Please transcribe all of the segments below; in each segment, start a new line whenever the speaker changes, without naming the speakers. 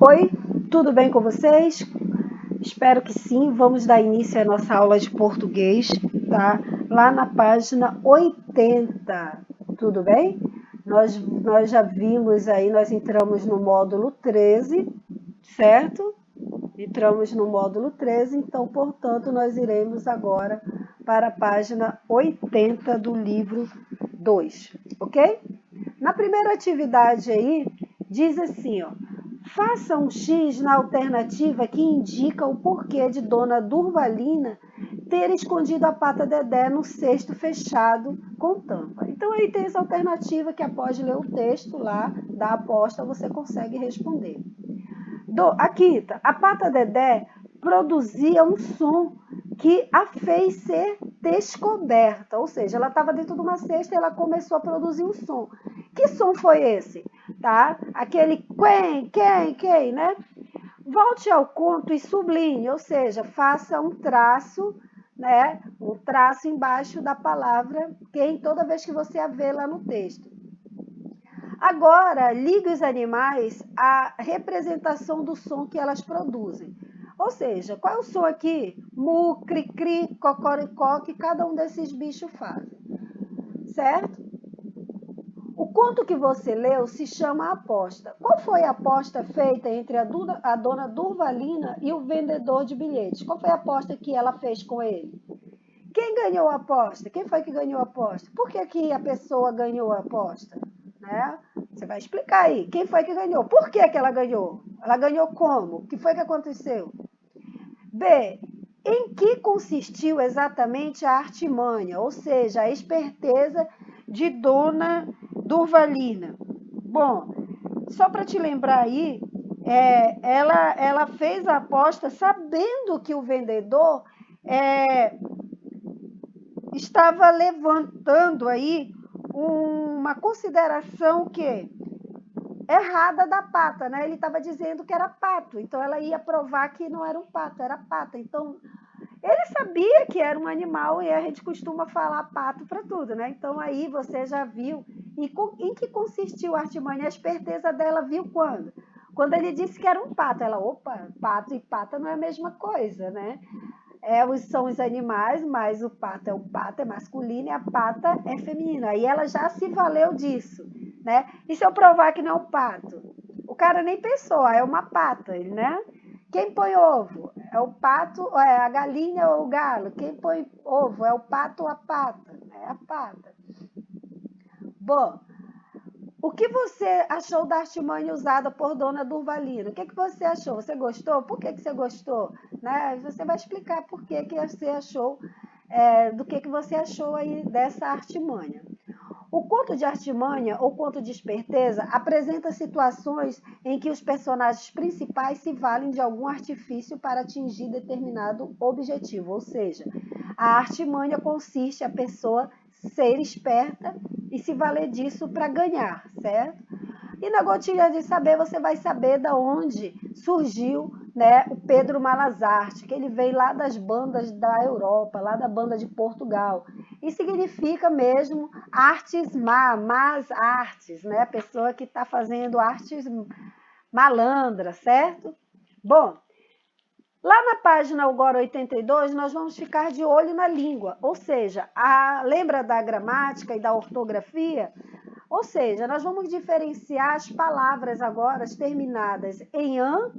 Oi, tudo bem com vocês? Espero que sim. Vamos dar início à nossa aula de português, tá? Lá na página 80, tudo bem? Nós já vimos aí, nós entramos no módulo 13, certo? Entramos no módulo 13, então, portanto, nós iremos agora para a página 80 do livro 2, ok? Na primeira atividade aí, diz assim, ó. Faça um X na alternativa que indica o porquê de Dona Durvalina ter escondido a pata Dedé no cesto fechado com tampa. Então aí tem essa alternativa que após ler o texto lá da aposta você consegue responder. A quinta, a pata Dedé produzia um som que a fez ser descoberta, ou seja, ela estava dentro de uma cesta e ela começou a produzir um som. Que som foi esse? Tá? Aquele quem, né? Volte ao conto e sublinhe, ou seja, faça um traço, né? Um traço embaixo da palavra quem toda vez que você a vê lá no texto. Agora, ligue os animais à representação do som que elas produzem. Ou seja, qual é o som aqui? Mu, cri, cri, cocoricó, que cada um desses bichos faz. Certo? O conto que você leu se chama Aposta. Qual foi a aposta feita entre a dona Durvalina e o vendedor de bilhetes? Qual foi a aposta que ela fez com ele? Quem ganhou a aposta? Quem foi que ganhou a aposta? Por que a pessoa ganhou a aposta? Né? Você vai explicar aí. Quem foi que ganhou? Por que ela ganhou? Ela ganhou como? O que foi que aconteceu? B. Em que consistiu exatamente a artimanha, ou seja, a esperteza de Dona Durvalina? Bom, só para te lembrar aí, ela fez a aposta sabendo que o vendedor estava levantando aí uma consideração que errada da pata, né? Ele estava dizendo que era pato, então ela ia provar que não era um pato, era pata. Então, ele sabia que era um animal e a gente costuma falar pato para tudo, né? Então, aí você já viu em que consistiu a artimanha. A esperteza dela viu quando? Quando ele disse que era um pato. Ela, opa, pato e pata não é a mesma coisa, né? São os animais, mas o pato é masculino e a pata é feminina. Aí ela já se valeu disso, né? E se eu provar que não é um pato? O cara nem pensou, é uma pata, né? Quem põe ovo? É o pato, é a galinha ou o galo? Quem põe ovo? É o pato ou a pata? É a pata. Bom, o que você achou da artimanha usada por Dona Durvalina? O que você achou? Você gostou? Por que você gostou? Né? Você vai explicar por que você achou, do que você achou aí dessa artimanha. O conto de artimanha ou conto de esperteza apresenta situações em que os personagens principais se valem de algum artifício para atingir determinado objetivo, ou seja, a artimanha consiste a pessoa ser esperta e se valer disso para ganhar, certo? E na gotinha de saber, você vai saber da onde surgiu, né, o Pedro Malazarte, que ele veio lá das bandas da Europa, lá da banda de Portugal. E significa mesmo artes más artes, né? A pessoa que está fazendo artes malandras, certo? Bom, lá na página agora 82, nós vamos ficar de olho na língua, ou seja, lembra da gramática e da ortografia? Ou seja, nós vamos diferenciar as palavras agora terminadas em an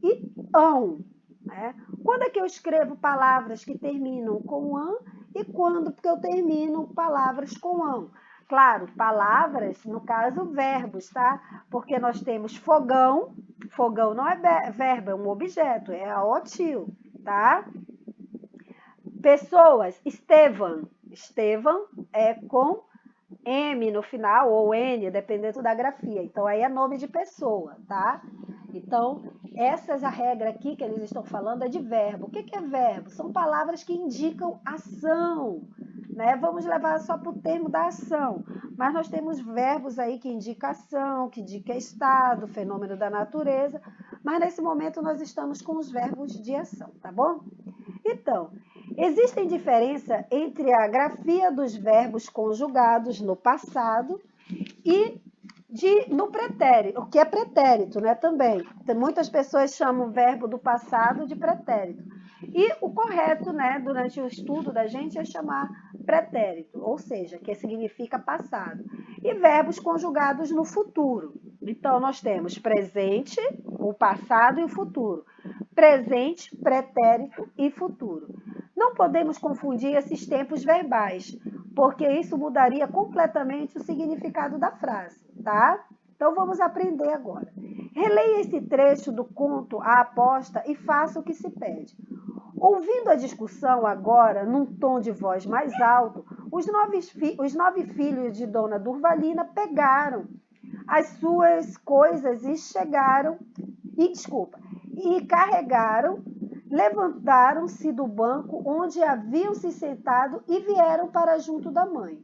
e ão. Né? Quando é que eu escrevo palavras que terminam com an e quando que eu termino palavras com ão? Claro, palavras, no caso, verbos, tá? Porque nós temos fogão, fogão não é verbo, é um objeto, é aotil, tá? Pessoas, Estevam, Estevam é com M no final, ou N, dependendo da grafia. Então, aí é nome de pessoa, tá? Então, essa é a regra aqui que eles estão falando, é de verbo. O que é verbo? São palavras que indicam ação, né? Vamos levar só para o termo da ação. Mas nós temos verbos aí que indicam ação, que indicam estado, fenômeno da natureza. Mas nesse momento nós estamos com os verbos de ação, tá bom? Então, existem diferença entre a grafia dos verbos conjugados no passado e no pretérito, o que é pretérito, né, também. Muitas pessoas chamam o verbo do passado de pretérito. E o correto, né, durante o estudo da gente é chamar pretérito, ou seja, que significa passado. E verbos conjugados no futuro. Então, nós temos presente, o passado e o futuro. Presente, pretérito e futuro. Não podemos confundir esses tempos verbais, porque isso mudaria completamente o significado da frase, tá? Então vamos aprender agora. Releia esse trecho do conto A Aposta e faça o que se pede. Ouvindo a discussão agora, num tom de voz mais alto, os 9 filhos de Dona Durvalina pegaram as suas coisas e carregaram, levantaram-se do banco onde haviam se sentado e vieram para junto da mãe.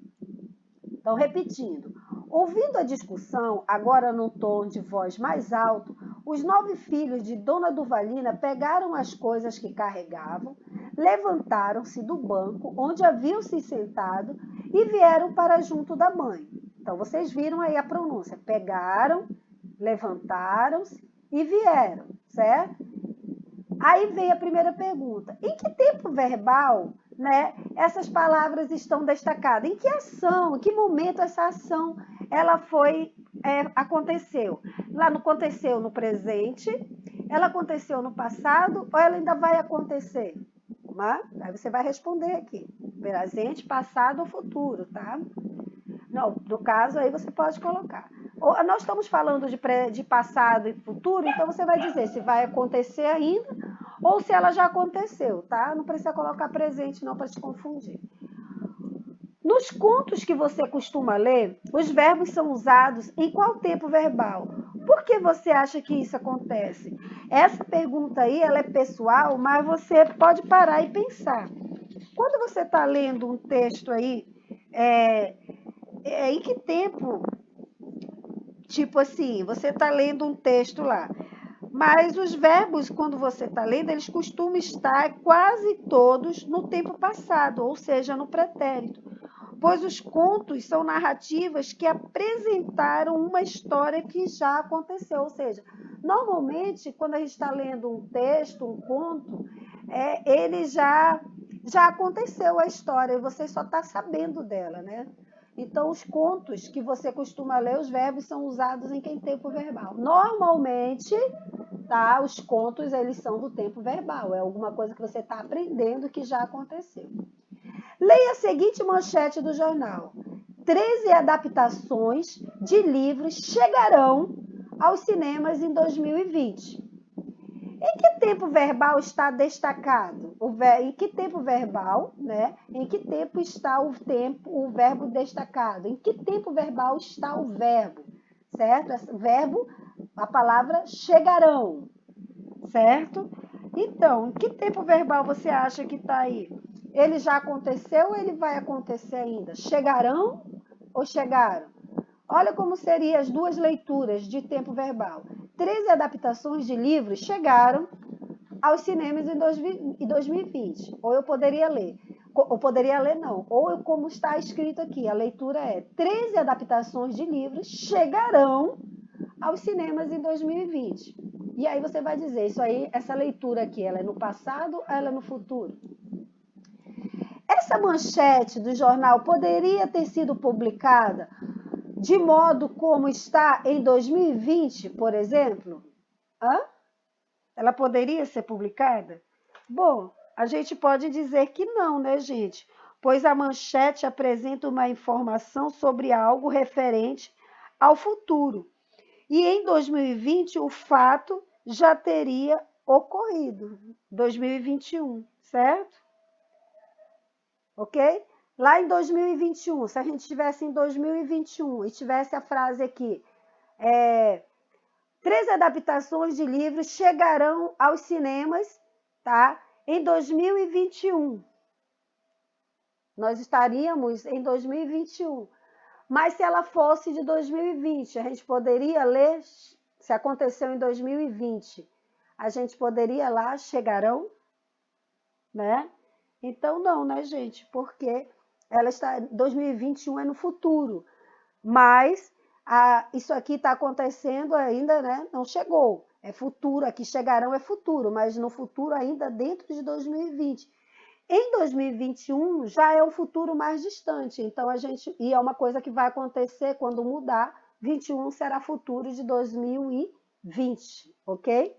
Então, repetindo, ouvindo a discussão, agora num tom de voz mais alto, os 9 filhos de Dona Durvalina pegaram as coisas que carregavam, levantaram-se do banco onde haviam se sentado e vieram para junto da mãe. Então, vocês viram aí a pronúncia. Pegaram, levantaram-se e vieram, certo? Aí vem a primeira pergunta. Em que tempo verbal, né, essas palavras estão destacadas? Em que ação, em que momento essa ação ela aconteceu? Lá não aconteceu no presente, ela aconteceu no passado ou ela ainda vai acontecer? Né? Aí você vai responder aqui. Presente, passado ou futuro, tá? Não, no caso aí você pode colocar. Nós estamos falando de passado e futuro, então você vai dizer se vai acontecer ainda ou se ela já aconteceu, tá? Não precisa colocar presente não para te confundir. Nos contos que você costuma ler, os verbos são usados em qual tempo verbal? Por que você acha que isso acontece? Essa pergunta aí, ela é pessoal, mas você pode parar e pensar. Quando você está lendo um texto aí, em que tempo? Tipo assim, você está lendo um texto lá, mas os verbos, quando você está lendo, eles costumam estar quase todos no tempo passado, ou seja, no pretérito. Pois os contos são narrativas que apresentaram uma história que já aconteceu. Ou seja, normalmente, quando a gente está lendo um texto, um conto, ele já aconteceu a história, e você só está sabendo dela, né? Então, os contos que você costuma ler, os verbos são usados em quem tempo verbal. Normalmente, tá? Os contos, eles são do tempo verbal. É alguma coisa que você está aprendendo que já aconteceu. Leia a seguinte manchete do jornal. 13 adaptações de livros chegarão aos cinemas em 2020. Em que tempo verbal está destacado? Em que tempo verbal, né? Em que tempo está o verbo destacado? Em que tempo verbal está o verbo? Certo? Esse verbo, a palavra chegarão, certo? Então, em que tempo verbal você acha que está aí? Ele já aconteceu ou ele vai acontecer ainda? Chegarão ou chegaram? Olha como seriam as duas leituras de tempo verbal. 13 adaptações de livros chegaram aos cinemas em 2020. Ou eu poderia ler. Ou poderia ler, não. Ou como está escrito aqui, a leitura é 13 adaptações de livros chegarão aos cinemas em 2020. E aí você vai dizer, isso aí, essa leitura aqui, ela é no passado ou ela é no futuro? Essa manchete do jornal poderia ter sido publicada de modo como está em 2020, por exemplo? Hã? Ela poderia ser publicada? Bom, a gente pode dizer que não, né, gente? Pois a manchete apresenta uma informação sobre algo referente ao futuro. E em 2020 o fato já teria ocorrido, 2021, certo? Ok? Lá em 2021, se a gente estivesse em 2021 e tivesse a frase aqui, 13 adaptações de livros chegarão aos cinemas, tá? Em 2021. Nós estaríamos em 2021. Mas se ela fosse de 2020, a gente poderia ler, se aconteceu em 2020, a gente poderia lá, chegarão, né? Então não, né, gente? Porque ela está 2021 é no futuro, mas Isso aqui está acontecendo ainda, né? Não chegou. É futuro, aqui chegarão é futuro, mas no futuro ainda dentro de 2020. Em 2021 já é um futuro mais distante, então e é uma coisa que vai acontecer quando mudar, 21 será futuro de 2020, ok?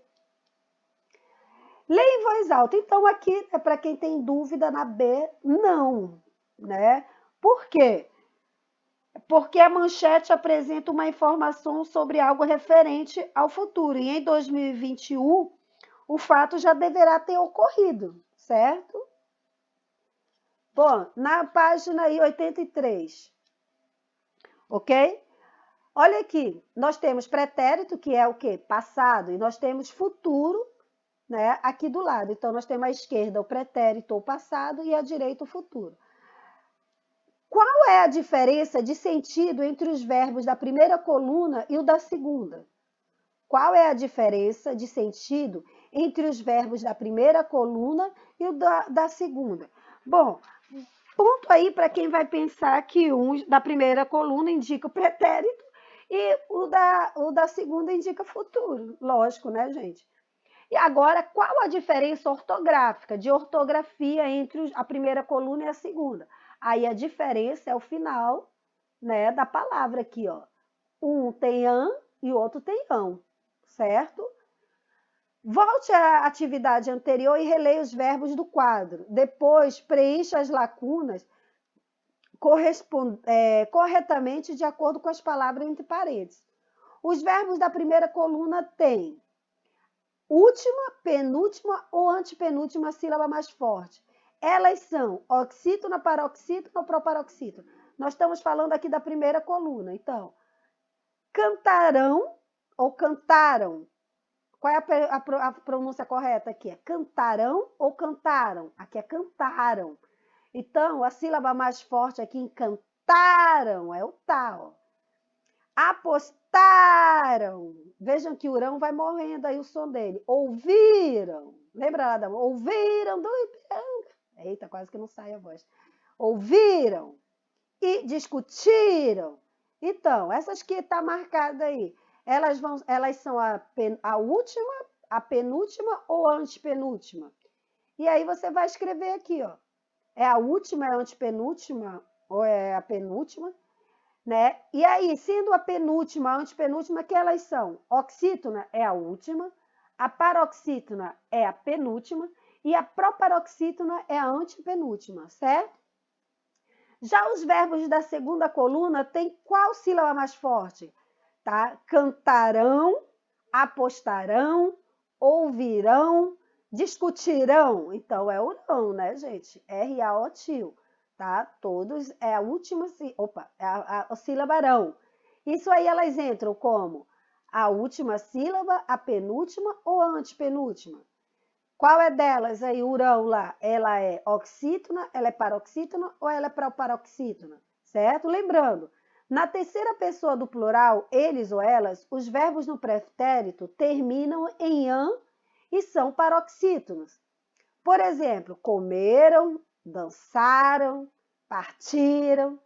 Leia em voz alta. Então aqui é para quem tem dúvida na B, não, né? Por quê? Porque a manchete apresenta uma informação sobre algo referente ao futuro, e em 2021 o fato já deverá ter ocorrido, certo? Bom, na página aí 83, ok? Olha aqui, nós temos pretérito, que é o quê? Passado, e nós temos futuro, né, aqui do lado. Então, nós temos à esquerda o pretérito ou passado e à direita o futuro. Qual é a diferença de sentido entre os verbos da primeira coluna e o da segunda? Qual é a diferença de sentido entre os verbos da primeira coluna e o da segunda? Bom, ponto aí para quem vai pensar que um da primeira coluna indica o pretérito e o da segunda indica futuro. Lógico, né, gente? E agora, qual a diferença ortográfica, de ortografia entre a primeira coluna e a segunda? Aí a diferença é o final, né, da palavra aqui, ó. Um tem an e o outro tem ão, certo? Volte à atividade anterior e releia os verbos do quadro. Depois, preencha as lacunas corretamente de acordo com as palavras entre parênteses. Os verbos da primeira coluna têm última, penúltima ou antepenúltima sílaba mais forte. Elas são oxítona, paroxítona ou proparoxítona. Nós estamos falando aqui da primeira coluna. Então, cantarão ou cantaram. Qual é a pronúncia correta aqui? É cantarão ou cantaram? Aqui é cantaram. Então, a sílaba mais forte aqui em cantaram é o tá, ó. Apostaram. Vejam que o rão vai morrendo aí o som dele. Ouviram. Lembra lá da ouviram do Ipiranga? Eita, quase que não sai a voz. Ouviram e discutiram. Então, essas que está marcada aí, elas são a última, a penúltima ou a antepenúltima? E aí você vai escrever aqui, ó. É a última, é a antepenúltima ou é a penúltima? Né? E aí, sendo a penúltima, a antepenúltima, que elas são? Oxítona é a última, a paroxítona é a penúltima e a proparoxítona é a antepenúltima, certo? Já os verbos da segunda coluna têm qual sílaba mais forte? Tá? Cantarão, apostarão, ouvirão, discutirão. Então, é o não, né, gente? R-A-O-T-I-O. Tá? Todos é a última, é a sílaba rão. Isso aí elas entram como a última sílaba, a penúltima ou a antepenúltima? Qual é delas aí, o rão lá? Ela é oxítona, ela é paroxítona ou ela é proparoxítona? Certo? Lembrando, na terceira pessoa do plural, eles ou elas, os verbos no pretérito terminam em an e são paroxítonos. Por exemplo, comeram, dançaram, partiram.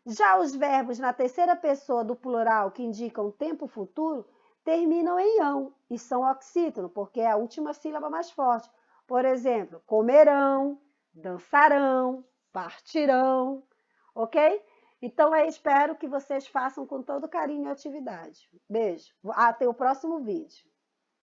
Já os verbos na terceira pessoa do plural que indicam tempo futuro terminam em ão e são oxítono, porque é a última sílaba mais forte. Por exemplo, comerão, dançarão, partirão, ok? Então, eu espero que vocês façam com todo carinho a atividade. Beijo. Até o próximo vídeo.